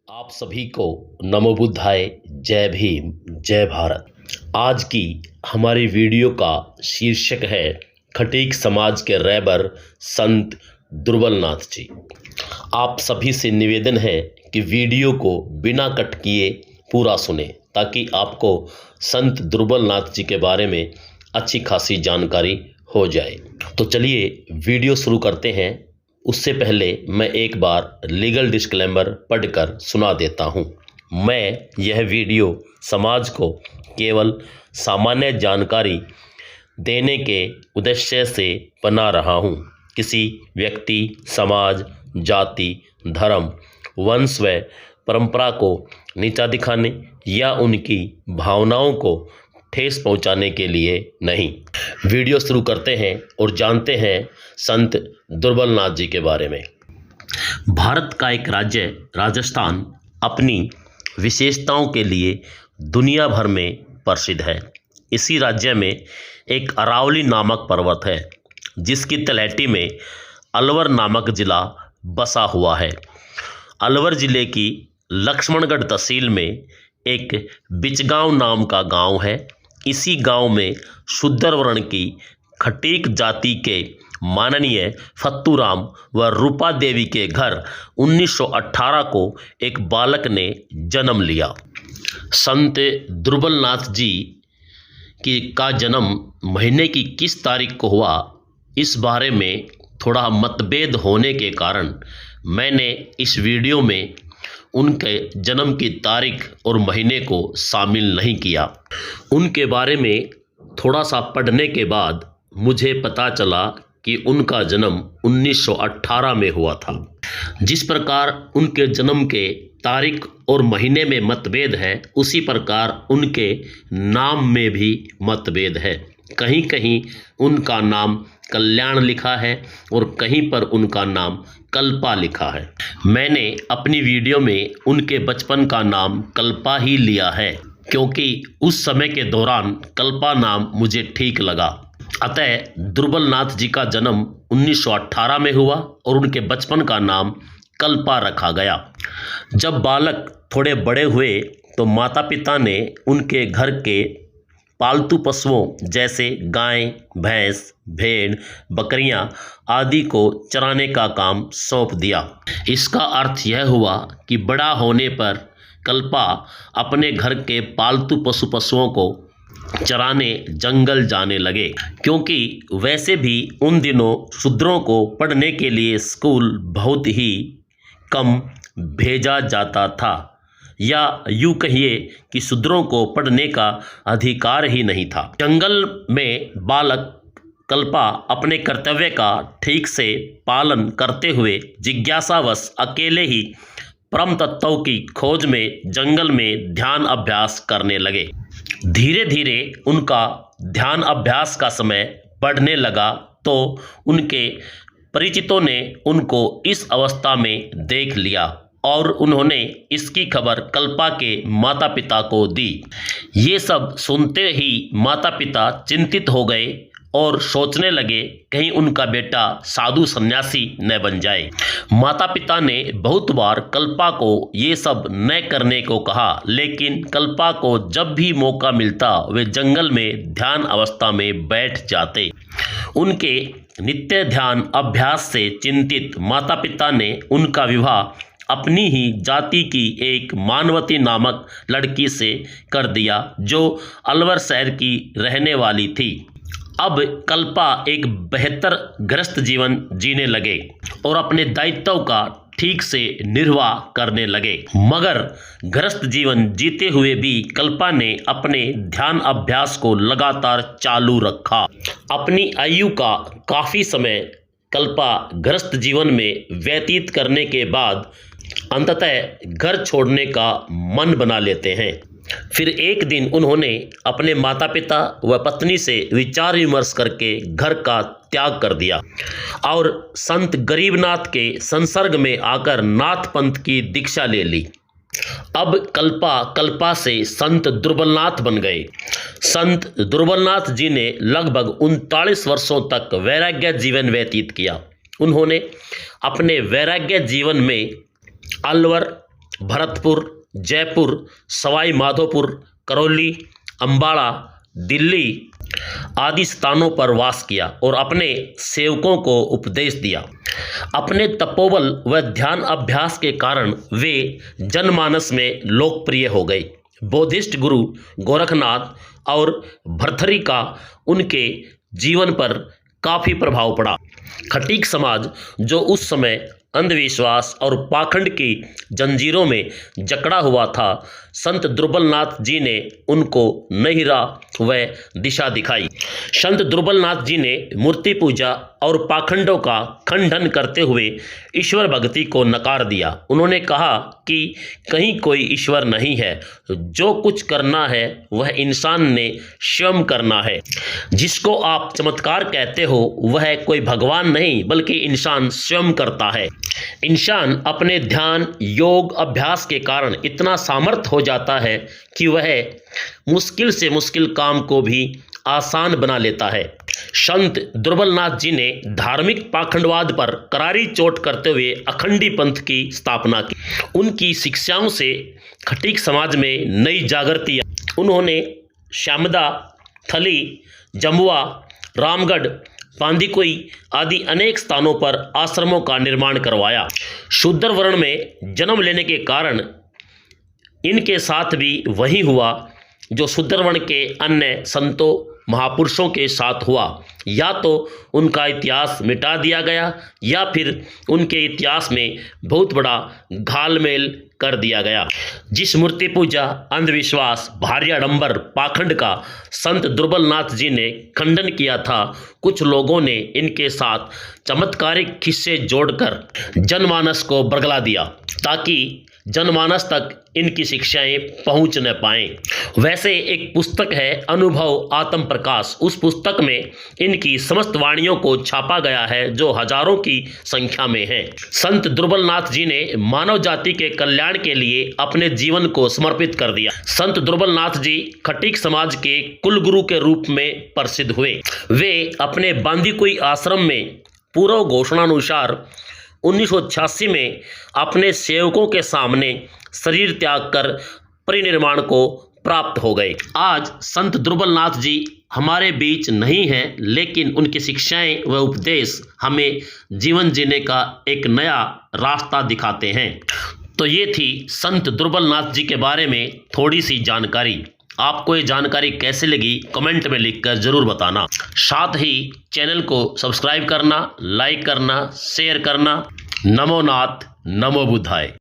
आप सभी को नमो बुद्धाय, जय भीम, जय भारत। आज की हमारी वीडियो का शीर्षक है खटीक समाज के रहबर संत दुर्बलनाथ जी। आप सभी से निवेदन है कि वीडियो को बिना कट किए पूरा सुने ताकि आपको संत दुर्बलनाथ जी के बारे में अच्छी खासी जानकारी हो जाए। तो चलिए वीडियो शुरू करते हैं। उससे पहले मैं एक बार लीगल डिस्क्लेमर पढ़कर सुना देता हूँ। मैं यह वीडियो समाज को केवल सामान्य जानकारी देने के उद्देश्य से बना रहा हूँ। किसी व्यक्ति, समाज, जाति, धर्म, वंश व परंपरा को नीचा दिखाने या उनकी भावनाओं को ठेस पहुँचाने के लिए नहीं। वीडियो शुरू करते हैं और जानते हैं संत दुर्बलनाथ जी के बारे में। भारत का एक राज्य राजस्थान अपनी विशेषताओं के लिए दुनिया भर में प्रसिद्ध है। इसी राज्य में एक अरावली नामक पर्वत है जिसकी तलहटी में अलवर नामक जिला बसा हुआ है। अलवर जिले की लक्ष्मणगढ़ तहसील में एक बिचगांव नाम का गांव है। इसी गांव में शूद्र वर्ण की खटीक जाति के माननीय फत्तूराम व रूपा देवी के घर 1918 को एक बालक ने जन्म लिया। संत दुर्बलनाथ जी का जन्म महीने की किस तारीख को हुआ, इस बारे में थोड़ा मतभेद होने के कारण मैंने इस वीडियो में उनके जन्म की तारीख और महीने को शामिल नहीं किया। उनके बारे में थोड़ा सा पढ़ने के बाद मुझे पता चला कि उनका जन्म 1918 में हुआ था। जिस प्रकार उनके जन्म के तारीख और महीने में मतभेद है, उसी प्रकार उनके नाम में भी मतभेद है। कहीं कहीं उनका नाम कल्याण लिखा है और कहीं पर उनका नाम कल्पा लिखा है। मैंने अपनी वीडियो में उनके बचपन का नाम कल्पा ही लिया है क्योंकि उस समय के दौरान कल्पा नाम मुझे ठीक लगा। अतः दुर्बलनाथ जी का जन्म 1918 में हुआ और उनके बचपन का नाम कल्पा रखा गया। जब बालक थोड़े बड़े हुए तो माता पिता ने उनके घर के पालतू पशुओं जैसे गाय, भैंस, भेड़, बकरियां आदि को चराने का काम सौंप दिया। इसका अर्थ यह हुआ कि बड़ा होने पर कल्पा अपने घर के पालतू पशुओं को चराने जंगल जाने लगे, क्योंकि वैसे भी उन दिनों शूद्रों को पढ़ने के लिए स्कूल बहुत ही कम भेजा जाता था, या यूँ कहिए कि शूद्रों को पढ़ने का अधिकार ही नहीं था। जंगल में बालक कल्पा अपने कर्तव्य का ठीक से पालन करते हुए जिज्ञासावश अकेले ही परम तत्वों की खोज में जंगल में ध्यान अभ्यास करने लगे। धीरे धीरे उनका ध्यान अभ्यास का समय बढ़ने लगा तो उनके परिचितों ने उनको इस अवस्था में देख लिया और उन्होंने इसकी खबर कल्पा के माता पिता को दी। ये सब सुनते ही माता पिता चिंतित हो गए और सोचने लगे कहीं उनका बेटा साधु सन्यासी न बन जाए। माता पिता ने बहुत बार कल्पा को ये सब न करने को कहा, लेकिन कल्पा को जब भी मौका मिलता वे जंगल में ध्यान अवस्था में बैठ जाते। उनके नित्य ध्यान अभ्यास से चिंतित माता पिता ने उनका विवाह अपनी ही जाति की एक मानवती नामक लड़की से कर दिया जो अलवर शहर की रहने वाली थी। अब कल्पा एक बेहतर गृहस्थ जीवन जीने लगे और अपने दायित्व का ठीक से निर्वाह करने लगे। मगर गृहस्थ जीवन जीते हुए भी कल्पा ने अपने ध्यान अभ्यास को लगातार चालू रखा। अपनी आयु का काफ़ी समय कल्पा गृहस्थ जीवन में व्यतीत करने के बाद अंततः घर छोड़ने का मन बना लेते हैं। फिर एक दिन उन्होंने अपने माता पिता व पत्नी से विचार विमर्श करके घर का त्याग कर दिया और संत गरीबनाथ के संसर्ग में आकर नाथ पंथ की दीक्षा ले ली। अब कल्पा से संत दुर्बलनाथ बन गए। संत दुर्बलनाथ जी ने लगभग 39 वर्षों तक वैराग्य जीवन व्यतीत किया। उन्होंने अपने वैराग्य जीवन में अलवर, भरतपुर, जयपुर, सवाई माधोपुर, करौली, अम्बाड़ा, दिल्ली आदि स्थानों पर वास किया और अपने सेवकों को उपदेश दिया। अपने तपोबल व ध्यान अभ्यास के कारण वे जनमानस में लोकप्रिय हो गए। बौद्धिस्ट गुरु गोरखनाथ और भर्तृहरि का उनके जीवन पर काफ़ी प्रभाव पड़ा। खटीक समाज जो उस समय अंधविश्वास और पाखंड की जंजीरों में जकड़ा हुआ था, संत दुर्बलनाथ जी ने उनको नई राह व दिशा दिखाई। संत दुर्बलनाथ जी ने मूर्ति पूजा और पाखंडों का खंडन करते हुए ईश्वर भक्ति को नकार दिया। उन्होंने कहा कि कहीं कोई ईश्वर नहीं है, जो कुछ करना है वह इंसान ने स्वयं करना है। जिसको आप चमत्कार कहते हो वह कोई भगवान नहीं बल्कि इंसान स्वयं करता है। इंसान अपने ध्यान योग अभ्यास के कारण इतना सामर्थ हो जाता है कि वह मुश्किल से मुश्किल काम को भी आसान बना लेता है। संत दुर्बलनाथ जी ने धार्मिक पाखंडवाद पर करारी चोट करते हुए अखंडी पंथ की स्थापना की। उनकी शिक्षाओं से खटीक समाज में नई जागृति आई। उन्होंने श्यामदा, थली, जमुआ, रामगढ़, पांदीकुई आदि अनेक स्थानों पर आश्रमों का निर्माण करवाया। शूद्र वर्ण में जन्म लेने के कारण इनके साथ भी वही हुआ जो शूद्र वर्ण के अन्य संतों महापुरुषों के साथ हुआ। या तो उनका इतिहास मिटा दिया गया या फिर उनके इतिहास में बहुत बड़ा घालमेल कर दिया गया। जिस मूर्ति पूजा, अंधविश्वास, भारी आडंबर, पाखंड का संत दुर्बलनाथ जी ने खंडन किया था, कुछ लोगों ने इनके साथ चमत्कारिक किस्से जोड़कर जनमानस को बरगला दिया ताकि जनमानस तक इनकी शिक्षाएं पहुंच न पाएं। वैसे एक पुस्तक है अनुभव आत्म प्रकाश। उस पुस्तक में इनकी समस्त वाणियों को छापा गया है जो हजारों की संख्या में है। संत दुर्बलनाथ जी ने मानव जाति के कल्याण के लिए अपने जीवन को समर्पित कर दिया। संत दुर्बलनाथ जी खटीक समाज के कुलगुरु के रूप में प्रसिद्ध हुए। वे अपने बांदीकुई आश्रम में पूर्व घोषणानुसार 1986 में अपने सेवकों के सामने शरीर त्याग कर परिनिर्वाण को प्राप्त हो गए। आज संत दुर्बलनाथ जी हमारे बीच नहीं हैं, लेकिन उनकी शिक्षाएं व उपदेश हमें जीवन जीने का एक नया रास्ता दिखाते हैं। तो ये थी संत दुर्बलनाथ जी के बारे में थोड़ी सी जानकारी। आपको ये जानकारी कैसे लगी कमेंट में लिखकर ज़रूर बताना। साथ ही चैनल को सब्सक्राइब करना, लाइक करना, शेयर करना। नमो नाथ, नमो बुद्धाय।